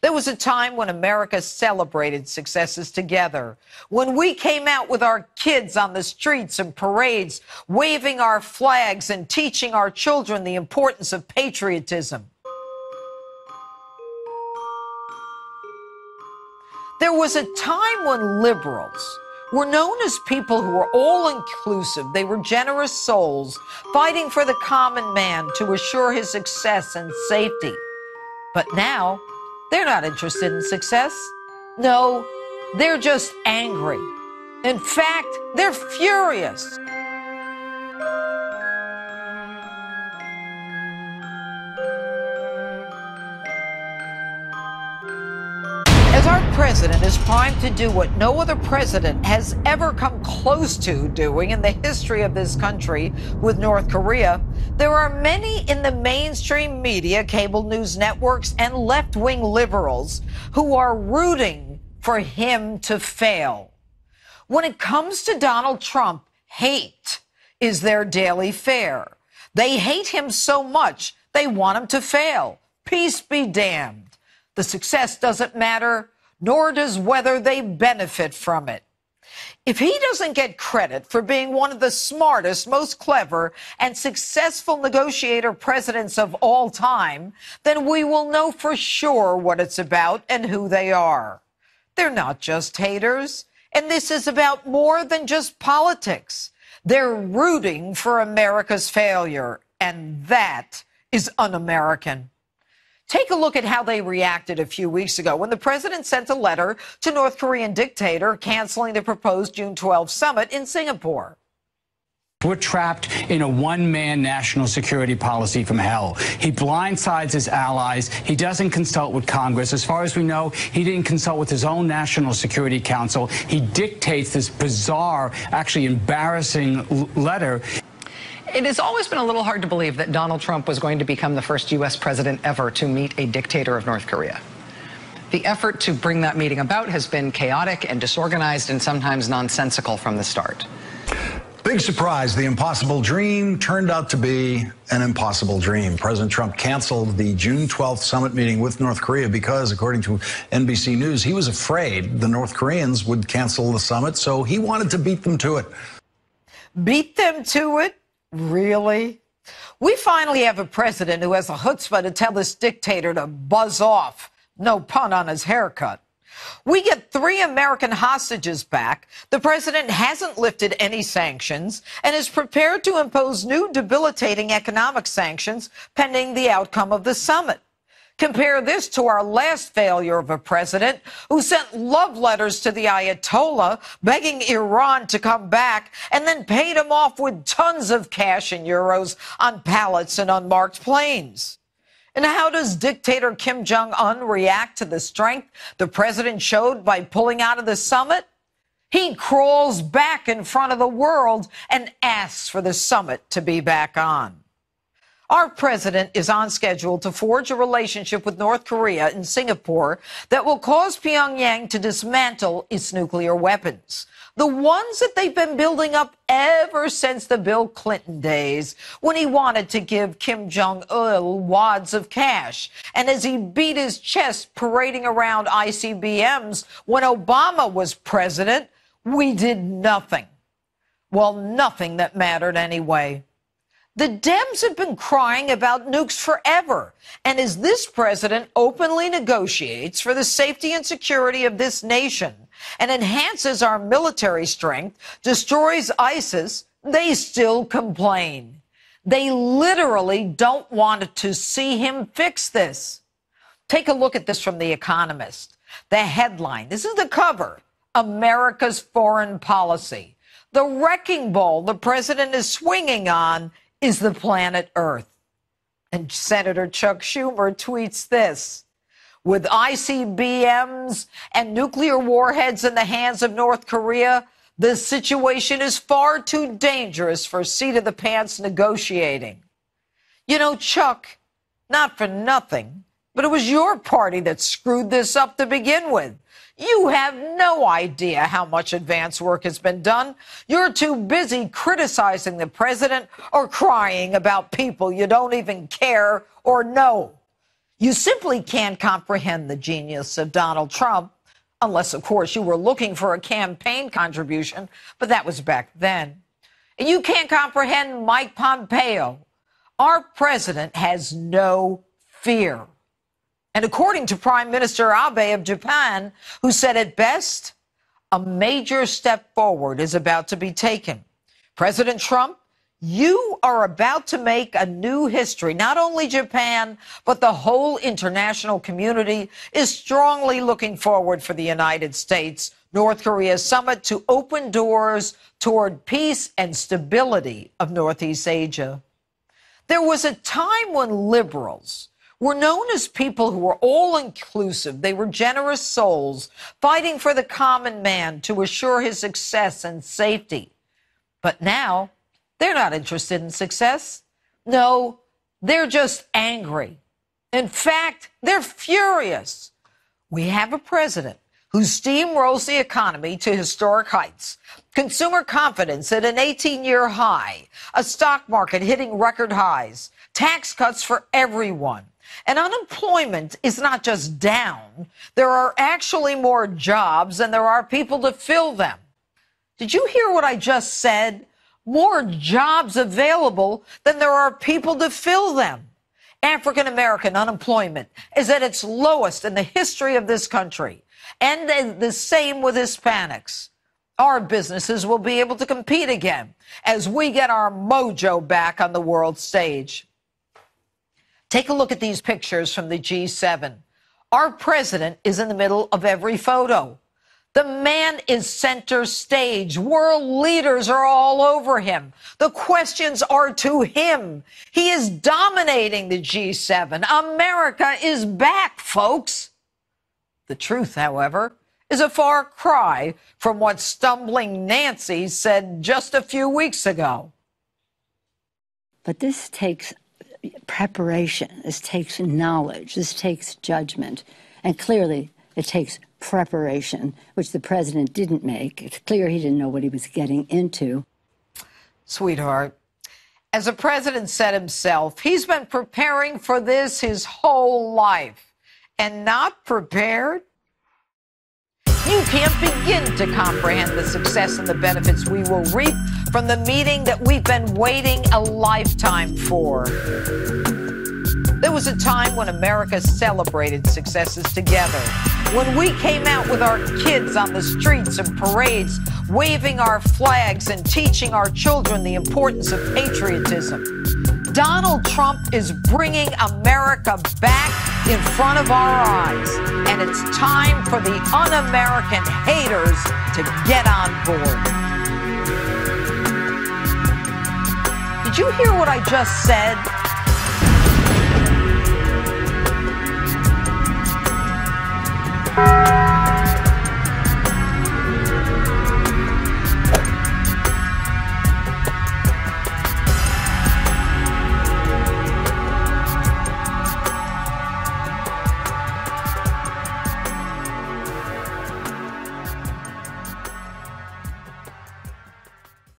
There was a time when America celebrated successes together, when we came out with our kids on the streets and parades, waving our flags and teaching our children the importance of patriotism. There was a time when liberals were known as people who were all-inclusive. They were generous souls, fighting for the common man to assure his success and safety. But now, they're not interested in success. No, they're just angry. In fact, they're furious. As our president is primed to do what no other president has ever come close to doing in the history of this country with North Korea, there are many in the mainstream media, cable news networks, and left-wing liberals who are rooting for him to fail. When it comes to Donald Trump, hate is their daily fare. They hate him so much, they want him to fail. Peace be damned. The success doesn't matter, nor does whether they benefit from it. If he doesn't get credit for being one of the smartest, most clever, and successful negotiator presidents of all time, then we will know for sure what it's about and who they are. They're not just haters, and this is about more than just politics. They're rooting for America's failure, and that is un-American. Take a look at how they reacted a few weeks ago when the president sent a letter to North Korean dictator canceling the proposed June 12 summit in Singapore. We're trapped in a one-man national security policy from hell. He blindsides his allies. He doesn't consult with Congress. As far as we know, he didn't consult with his own National Security Council. He dictates this bizarre, actually embarrassing letter. It has always been a little hard to believe that Donald Trump was going to become the first U.S. president ever to meet a dictator of North Korea. The effort to bring that meeting about has been chaotic and disorganized and sometimes nonsensical from the start. Big surprise, the impossible dream turned out to be an impossible dream. President Trump canceled the June 12th summit meeting with North Korea because, according to NBC News, he was afraid the North Koreans would cancel the summit, so he wanted to beat them to it. Beat them to it? Really? We finally have a president who has the chutzpah to tell this dictator to buzz off. No pun on his haircut. We get 3 American hostages back. The president hasn't lifted any sanctions and is prepared to impose new debilitating economic sanctions pending the outcome of the summit. Compare this to our last failure of a president who sent love letters to the Ayatollah begging Iran to come back and then paid him off with tons of cash and euros on pallets and unmarked planes. And how does dictator Kim Jong-un react to the strength the president showed by pulling out of the summit? He crawls back in front of the world and asks for the summit to be back on. Our president is on schedule to forge a relationship with North Korea in Singapore that will cause Pyongyang to dismantle its nuclear weapons. The ones that they've been building up ever since the Bill Clinton days, when he wanted to give Kim Jong-il wads of cash, and as he beat his chest parading around ICBMs when Obama was president, we did nothing. Well, nothing that mattered anyway. The Dems have been crying about nukes forever, and as this president openly negotiates for the safety and security of this nation and enhances our military strength, destroys ISIS, they still complain. They literally don't want to see him fix this. Take a look at this from The Economist. The headline, this is the cover, America's foreign policy. The wrecking ball the president is swinging on is the planet Earth. And Senator Chuck Schumer tweets this: with ICBMs and nuclear warheads in the hands of North Korea, the situation is far too dangerous for seat-of-the-pants negotiating. You know, Chuck, not for nothing, but it was your party that screwed this up to begin with. You have no idea how much advance work has been done. You're too busy criticizing the president or crying about people you don't even care or know. You simply can't comprehend the genius of Donald Trump, unless, of course, you were looking for a campaign contribution, but that was back then. And you can't comprehend Mike Pompeo. Our president has no fear. And according to Prime Minister Abe of Japan, who said it best, a major step forward is about to be taken. President Trump, you are about to make a new history. Not only Japan, but the whole international community is strongly looking forward for the United States-North Korea summit to open doors toward peace and stability of Northeast Asia. There was a time when liberals were known as people who were all-inclusive. They were generous souls fighting for the common man to assure his success and safety. But now, they're not interested in success. No, they're just angry. In fact, they're furious. We have a president who steamrolls the economy to historic heights, consumer confidence at an 18-year high, a stock market hitting record highs, tax cuts for everyone. And unemployment is not just down. There are actually more jobs than there are people to fill them. Did you hear what I just said? More jobs available than there are people to fill them. African-American unemployment is at its lowest in the history of this country. And the same with Hispanics. Our businesses will be able to compete again as we get our mojo back on the world stage. Take a look at these pictures from the G7. Our president is in the middle of every photo. The man is center stage. World leaders are all over him. The questions are to him. He is dominating the G7. America is back, folks. The truth, however, is a far cry from what stumbling Nancy said just a few weeks ago. But this takes preparation. This takes knowledge. This takes judgment. And clearly, it takes preparation, which the president didn't make. It's clear he didn't know what he was getting into. Sweetheart, as the president said himself, he's been preparing for this his whole life. And not prepared? You can't begin to comprehend the success and the benefits we will reap from the meeting that we've been waiting a lifetime for. There was a time when America celebrated successes together, when we came out with our kids on the streets and parades, waving our flags and teaching our children the importance of patriotism. Donald Trump is bringing America back in front of our eyes, and it's time for the un-American haters to get on board. Did you hear what I just said?